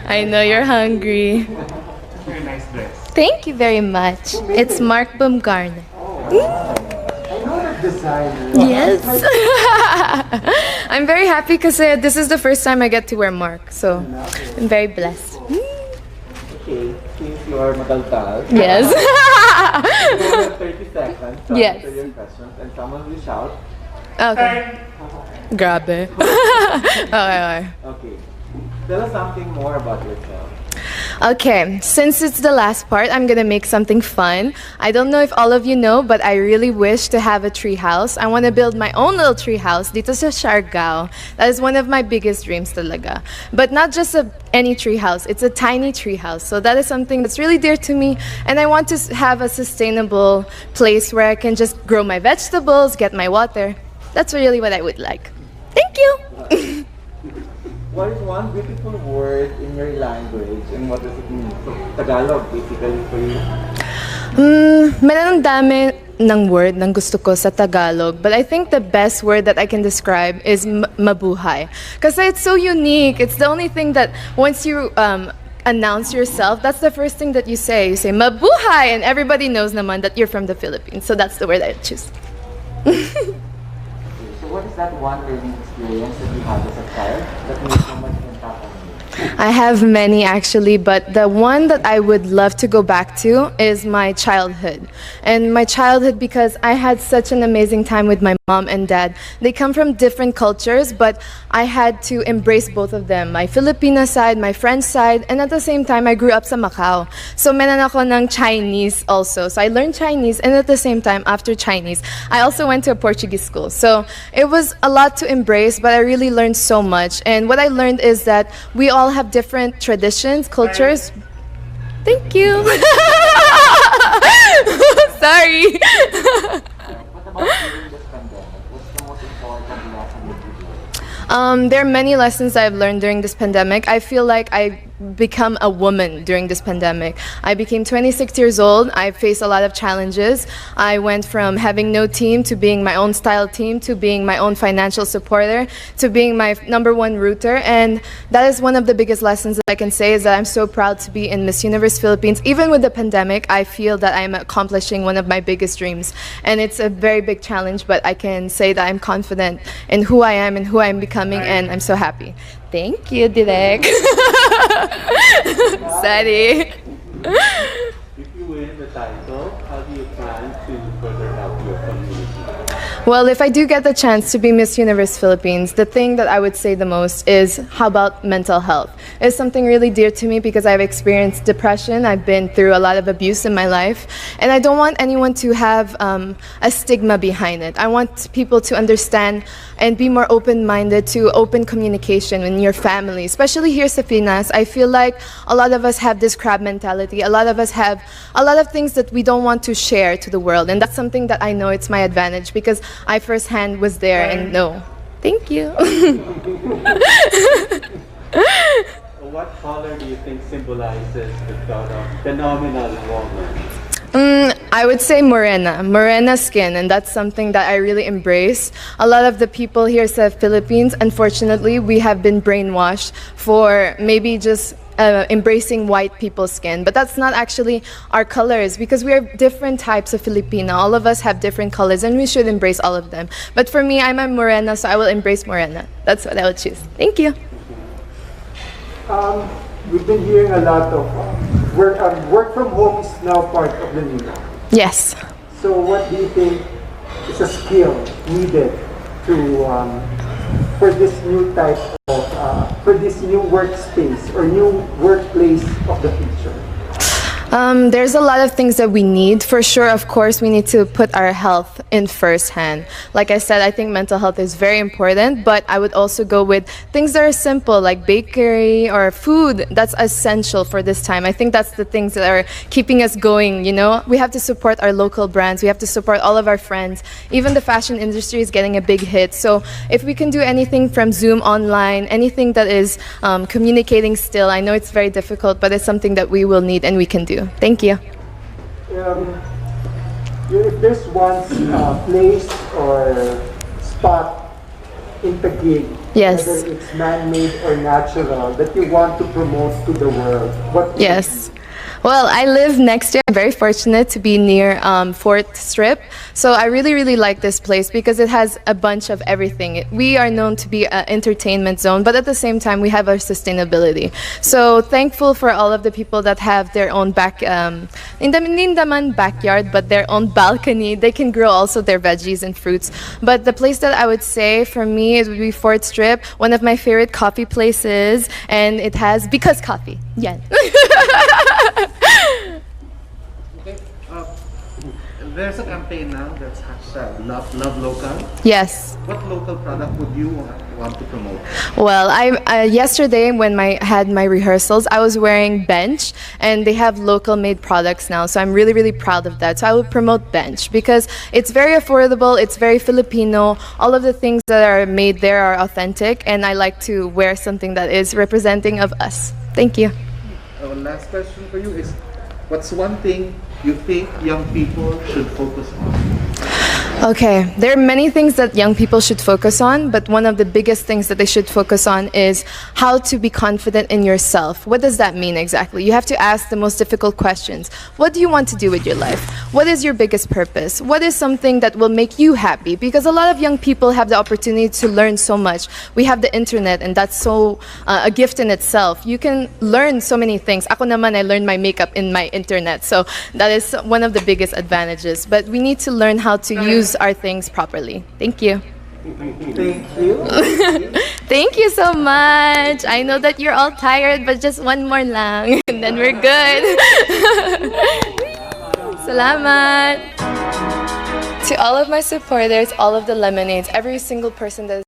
I know you're hungry. Very nice dress. Thank you very much. It's Mark Baumgartner. I know that designer. Yes. I'm very happy because this is the first time I get to wear Mark, so I'm very blessed. Okay, since you are magaltal, Yes. you have 30 seconds to Yes. answer your questions and someone will shout. Okay. Grabe. Okay. Okay. Tell us something more about yourself. Okay, since it's the last part, I'm gonna make something fun. I don't know if all of you know, but I really wish to have a tree house. I want to build my own little tree house dito sa Siargao. That is one of my biggest dreams talaga. But not just any tree house, it's a tiny tree house. So that is something that's really dear to me. And I want to have a sustainable place where I can just grow my vegetables, get my water. That's really what I would like. Thank you! What is one beautiful word in your language and what does it mean? So, Tagalog basically for you. Meron dami ng word ng gusto ko sa Tagalog, but I think the best word that I can describe is mabuhay. Kasi it's so unique. It's the only thing that once you announce yourself, that's the first thing that you say. You say mabuhay, and everybody knows naman that you're from the Philippines. So that's the word I choose. So what is that one learning experience that you had as a child that made so much impact on you? I have many actually, but the one that I would love to go back to is my childhood. And my childhood because I had such an amazing time with my mom and dad. They come from different cultures, but I had to embrace both of them. My Filipino side, my French side, and at the same time, I grew up sa Macau. So meron ako ng Chinese also. So I learned Chinese, and at the same time, after Chinese, I also went to a Portuguese school. So it was a lot to embrace, but I really learned so much. And what I learned is that we all have different traditions, cultures. Thank you. Sorry. What about during this pandemic? What's the most important lesson that you learned? There are many lessons I've learned during this pandemic. I feel like I become a woman during this pandemic. I became 26 years old. I faced a lot of challenges. I went from having no team to being my own style team to being my own financial supporter to being my #1 rooter. And that is one of the biggest lessons that I can say is that I'm so proud to be in Miss Universe Philippines. Even with the pandemic, I feel that I'm accomplishing one of my biggest dreams. And it's a very big challenge, but I can say that I'm confident in who I am and who I'm becoming, and I'm so happy. Thank you, Direk. Sorry. If you win the title, how do you plan to further help your community? Well, if I do get the chance to be Miss Universe Philippines, the thing that I would say the most is how about mental health? It's something really dear to me because I've experienced depression. I've been through a lot of abuse in my life, and I don't want anyone to have a stigma behind it. I want people to understand and be more open-minded to open communication in your family, especially here sa Pinas. I feel like a lot of us have this crab mentality. A lot of us have a lot of things that we don't want to share to the world, and that's something that I know it's my advantage because I firsthand was there and know. Thank you. What color do you think symbolizes the thought of phenomenal woman? I would say morena skin, and that's something that I really embrace. A lot of the people here in the Philippines, unfortunately, we have been brainwashed for maybe just embracing white people's skin, but that's not actually our colors because we are different types of Filipino. All of us have different colors and we should embrace all of them. But for me, I'm a morena, so I will embrace morena. That's what I would choose. Thank you. We've been hearing a lot of work from home is now part of the new norm. Yes. So what do you think is a skill needed to for this new type of for this new workspace or new workplace of the future? There's a lot of things that we need. For sure, of course, we need to put our health in first hand. Like I said, I think mental health is very important, but I would also go with things that are simple, like bakery or food. That's essential for this time. I think that's the things that are keeping us going, you know? We have to support our local brands. We have to support all of our friends. Even the fashion industry is getting a big hit. So if we can do anything from Zoom online, anything that is communicating still, I know it's very difficult, but it's something that we will need and we can do. Thank you. If there's one place or spot in Taguig Yes. whether it's man-made or natural, that you want to promote to the world? What would it Yes. Well, I live next to, I'm very fortunate to be near 4th Strip. So I really, really like this place because it has a bunch of everything. We are known to be an entertainment zone, but at the same time, we have our sustainability. So thankful for all of the people that have their own hindi naman backyard, but their own balcony. They can grow also their veggies and fruits. But the place that I would say for me, it would be 4th Strip, one of my favorite coffee places, and it has Because Coffee. Yeah. Okay. There's a campaign now that's hashtag love local. Yes. What local product would you want to promote? Well, I yesterday when I had my rehearsals, I was wearing Bench, and they have local made products now. So I'm really, really proud of that. So I would promote Bench because it's very affordable, it's very Filipino. All of the things that are made there are authentic, and I like to wear something that is representing of us. Thank you. Our last question for you is, what's one thing you think young people should focus on? Okay, there are many things that young people should focus on, but one of the biggest things that they should focus on is how to be confident in yourself. What does that mean exactly? You have to ask the most difficult questions. What do you want to do with your life? What is your biggest purpose? What is something that will make you happy? Because a lot of young people have the opportunity to learn so much. We have the internet, and that's so a gift in itself. You can learn so many things. Ako naman, I learned my makeup in my internet, so that is one of the biggest advantages. But we need to learn how to use our things properly. Thank you. Thank you. Thank you so much. I know that you're all tired, but just one more lang, and then we're good. Salamat. To all of my supporters, all of the lemonades, every single person that